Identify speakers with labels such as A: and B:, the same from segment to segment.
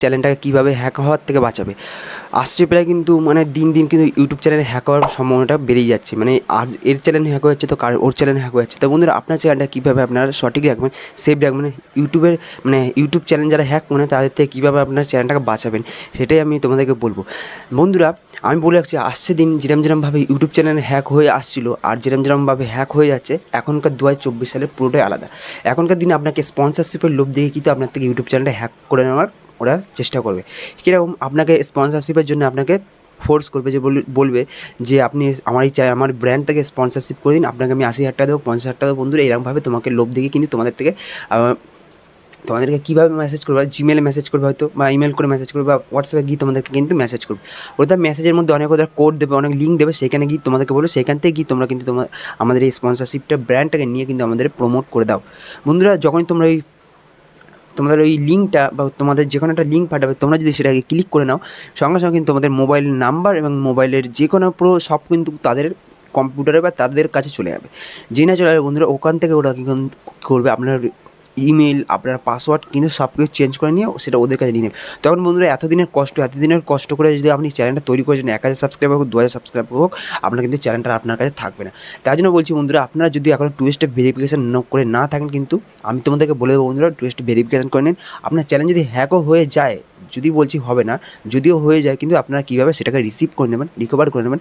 A: চ্যানেলটাকে কীভাবে হ্যাক হওয়ার থেকে বাঁচাবে। আসছে প্রায় কিন্তু মানে দিন দিন কিন্তু ইউটিউব চ্যানেলে হ্যাক হওয়ার সম্ভাবনাটা বেড়েই যাচ্ছে। মানে আর এর চ্যানেল হ্যাক হয়ে যাচ্ছে তো ওর চ্যানেল হ্যাক হয়ে যাচ্ছে। তো বন্ধুরা আপনার চ্যানেলটা কীভাবে আপনারা সঠিক রাখবেন, সেফ রাখবেন, ইউটিউব চ্যানেল যারা হ্যাক করে তাদের থেকে কীভাবে আপনার চ্যানেলটাকে বাঁচাবেন সেটাই আমি তোমাদেরকে বলবো। বন্ধুরা আমি বলে রাখছি, আসছে দিন যেরমভাবে ইউটিউব চ্যানেল হ্যাক হয়ে আসছিলো আর যেরমভাবে হ্যাক হয়ে যাচ্ছে, এখনকার 2024 সালের পুরোটাই আলাদা। এখনকার দিনে আপনাকে স্পন্সরশিপের লোভ দেখে কিন্তু আপনার থেকে ইউটিউব চ্যানেলটা হ্যাক করে নেওয়ার ওরা চেষ্টা করবে। কীরকম, আপনাকে স্পন্সরশিপের জন্য আপনাকে ফোর্স করবে, যে বলবে যে আপনি আমার ব্র্যান্ড থেকে স্পন্সরশিপ করে দিন, আপনাকে আমি 80,000 টাকা দেবো, 50,000 টাকা দেবো। বন্ধুরা এরকমভাবে তোমাকে লোভ দেখে কিন্তু তোমাদেরকে কীভাবে মেসেজ করবে, জিমেলে মেসেজ করবে হয়তো, বা ইমেল করে মেসেজ করবে, বা হোয়াটসঅ্যাপে গিয়ে তোমাদেরকে কিন্তু মেসেজ করবে। ওদের মেসেজের মধ্যে অনেক ওদের কোড দেবে, অনেক লিঙ্ক দেবে, সেখানে গিয়ে তোমাদেরকে বলবে, সেখান থেকে গিয়ে তোমরা কিন্তু আমাদের এই স্পন্সরশিপটা ব্র্যান্ডটাকে নিয়ে কিন্তু আমাদের প্রমোট করে দাও। বন্ধুরা যখনই তোমরা তোমাদের ওই লিঙ্কটা বা তোমাদের যে কোনো একটা লিঙ্ক পাঠাবে, তোমরা যদি সেটাকে ক্লিক করে নাও, সঙ্গে সঙ্গে কিন্তু তোমাদের মোবাইল নাম্বার এবং মোবাইলের যে কোনো সব কিন্তু তাদের কম্পিউটারে বা তাদের কাছে চলে যাবে। যে না চলে যাবে বন্ধুরা, ওখান থেকে ওরা কী করবে, আপনার ইমেল, আপনার পাসওয়ার্ড কিন্তু সব কিছু চেঞ্জ করে নিয়ে সেটা ওদের কাছে নিয়ে নেবে। তখন বন্ধুরা এতদিনের কষ্ট করে যদি আপনি চ্যানেলটা তৈরি করেছেন, 1000 সাবস্ক্রাইবার হোক, 2000 সাবস্ক্রাইবার হোক, আপনার কিন্তু চ্যানেলটা আপনার কাছে থাকবে না। তাই জন্য বলছি বন্ধুরা, আপনারা যদি এখন 2 স্টেপ ভেরিফিকেশান করে না থাকেন, কিন্তু আমি তোমাদেরকে বলে দেবো বন্ধুরা, 2 স্টেপ ভেরিফিকেশান করে নিন। আপনার চ্যানেল যদি হ্যাকও হয়ে যায়, যদি বলছি হবে না, যদিও হয়ে যায়, কিন্তু আপনারা কীভাবে সেটাকে রিকভার করে নেবেন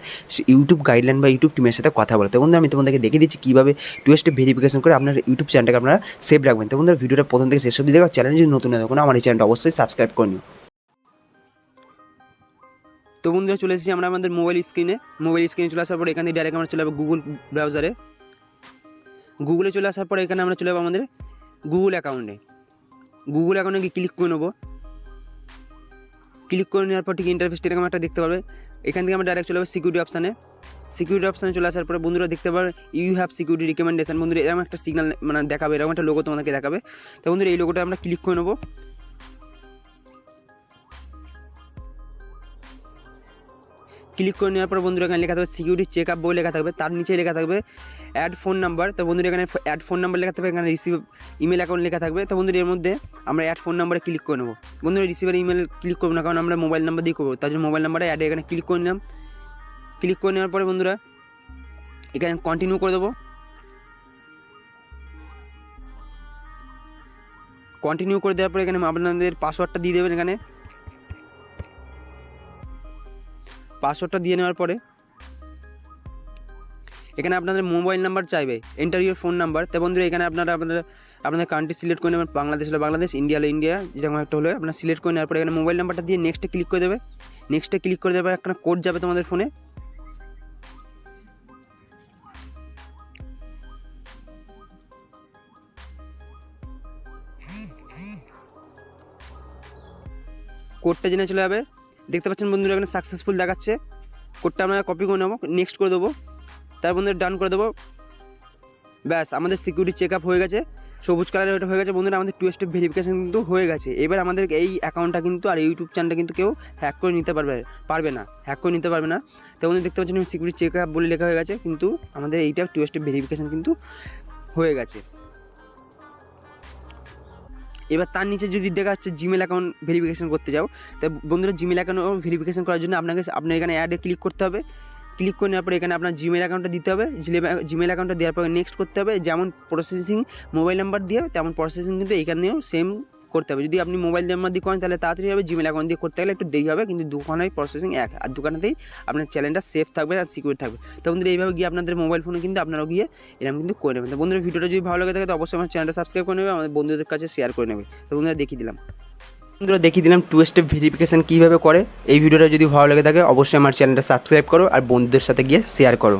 A: ইউটিউব গাইডলাইন বা ইউটিউব টিমের সাথে কথা বলে। তো বন্ধুরা আমি তোমাদেরকে দেখিয়ে দিচ্ছি কীভাবে 2 স্টেপ ভেরিফিকেশান করে আপনার ইউটিউব চ্যানেলটাকে আপনারা সেভ রাখবেন। তো বন্ধুরা ভিডিওটা প্রথম থেকে শেষ অবধি দেখো। চ্যানেল যদি নতুন হয় তখন আমার এই চ্যানেলটা অবশ্যই সাবস্ক্রাইব করে নিও। তো বন্ধুরা চলে এসেছি আমরা আমাদের মোবাইল স্ক্রিনে চলে আসার পর এখান থেকে ডাইরেক্ট আমরা চলে যাবো গুগল ব্রাউজারে। গুগলে চলে আসার পর এখানে আমরা চলে যাবো আমাদের গুগল অ্যাকাউন্টে গিয়ে ক্লিক করে নেবো। ক্লিক করে নেওয়ার পর ঠিক ইন্টারফেসটা এরকম একটা দেখতে পারবে। এখান থেকে আমরা ডাইরেক্ট চলে যাবো সিকিউরিটি অপশানে চলে আসার পরে বন্ধুরা দেখতে পারবে ইউ হ্যাভ সিকিউরিটি রিকমেন্ডেশন। বন্ধুরা এরকম একটা সিগনাল দেখাবে, এরকম একটা লোগো তোমাদেরকে দেখাবে। তো বন্ধুরা এই লোগোটা আমরা ক্লিক করে নেবো। ক্লিক করে নেওয়ার পর বন্ধুরা এখানে লেখা থাকবে সিকিউরিটি চেক আপ বলে লেখা থাকবে, তার নিচে লেখা থাকবে অ্যাড ফোন নাম্বার। তো বন্ধুরা এখানে অ্যাড ফোন নাম্বার লেখা থাকবে, এখানে রিসিভ ইমেল অ্যাকাউন্ট লেখা থাকবে। তো বন্ধুরা এর মধ্যে আমরা অ্যাড ফোন নাম্বারে ক্লিক করে নেবো। বন্ধুরা রিসিভার ইমেল ক্লিক করবো না, কারণ আমরা মোবাইল নাম্বার দিয়ে করবো, তার জন্য মোবাইল নাম্বারে অ্যাড এখানে ক্লিক করে নিলাম। ক্লিক করে নেওয়ার পরে বন্ধুরা এখানে কন্টিনিউ করে দেবো। কন্টিনিউ করে দেওয়ার পরে এখানে আপনাদের পাসওয়ার্ডটা দিয়ে দেবেন। এখানে পাসওয়ার্ডটা দিয়ে নেওয়ার পরে এখানে আপনাদের মোবাইল নাম্বার চাইবে, এন্টার ইউর ফোন নাম্বার। তো বন্ধুরা এখানে আপনাদের কান্ট্রি সিলেক্ট করে নেবেন, বাংলাদেশ হলে বাংলাদেশ, ইন্ডিয়া হলে ইন্ডিয়া, যেরকম একটা হলে আপনার সিলেক্ট করে নেওয়ার পরে এখানে মোবাইল নাম্বারটা দিয়ে নেক্সটে ক্লিক করে দেবে। নেক্সটে ক্লিক করে দেওয়ার পর একটা কোড যাবে তোমাদের ফোনে। কোডটা জেনে চলে যাবে। দেখতে পাচ্ছেন বন্ধুরা এখানে সাকসেসফুল দেখাচ্ছে। কোডটা আমরা কপি করে নেবো, নেক্সট করে দেবো, তার বন্ধুরা ডান করে দেবো। ব্যাস আমাদের সিকিউরিটি চেক আপ হয়ে গেছে, সবুজ কালারের ওটা হয়ে গেছে। বন্ধুরা আমাদের 2 স্টেপ ভেরিফিকেশান কিন্তু হয়ে গেছে। এবার আমাদের এই অ্যাকাউন্টটা কিন্তু আর ইউটিউব চ্যানেলটা কিন্তু কেউ হ্যাক করে নিতে পারবে না। তো বন্ধুরা দেখতে পাচ্ছেন সিকিউরিটি চেক আপ বলে লেখা হয়ে গেছে, কিন্তু আমাদের এইটা 2 স্টেপ ভেরিফিকেশান কিন্তু হয়ে গেছে। এবার তার নিচে যদি দেখা যাচ্ছে জিমেল অ্যাকাউন্ট ভেরিফিকেশান করতে যাও, তাই বন্ধুরা জিমেল অ্যাকাউন্ট ভেরিফিকেশান করার জন্য আপনার এখানে অ্যাডে ক্লিক করতে হবে। ক্লিক করে নেওয়ার পরে এখানে আপনার জিমেল অ্যাকাউন্টটা দিতে হবে। জিমেল অ্যাকাউন্টটা দেওয়ার পরে নেক্সট করতে হবে। যেমন প্রসেসিং মোবাইল নাম্বার দিয়ে তেমন প্রসেসিং কিন্তু এখানেও সেম করতে হবে। যদি আপনি মোবাইল নাম্বার দিয়ে করেন তাহলে তাড়াতাড়ি হবে, জিমেল অ্যাকাউন্ট দিয়ে করতে গেলে একটু দেরি হবে, কিন্তু দুখানেই প্রসেসিং এক, আর দুখানেতেই আপনার চ্যানেলটা সেফ থাকবে আর সিকিউর থাকবে। তো বন্ধুরা এইভাবে গিয়ে আপনাদের মোবাইল ফোনে কিন্তু আপনারাও গিয়ে এরকম কিন্তু করে নেবেন। তো বন্ধুরা ভিডিওটা যদি ভালো লাগে থাকে তো অবশ্যই আমার চ্যানেলটা সাবস্ক্রাইব করে নেবে, আমাদের বন্ধুদের কাছে শেয়ার করে নেবে। তো বন্ধুরা দেখিয়ে দিলাম 2 স্টেপ ভেরিফিকেশান কীভাবে করে। এই ভিডিওটা যদি ভালো লাগে থাকে অবশ্যই আমার চ্যানেলটা সাবস্ক্রাইব করো আর বন্ধুদের সাথে গিয়ে শেয়ার করো।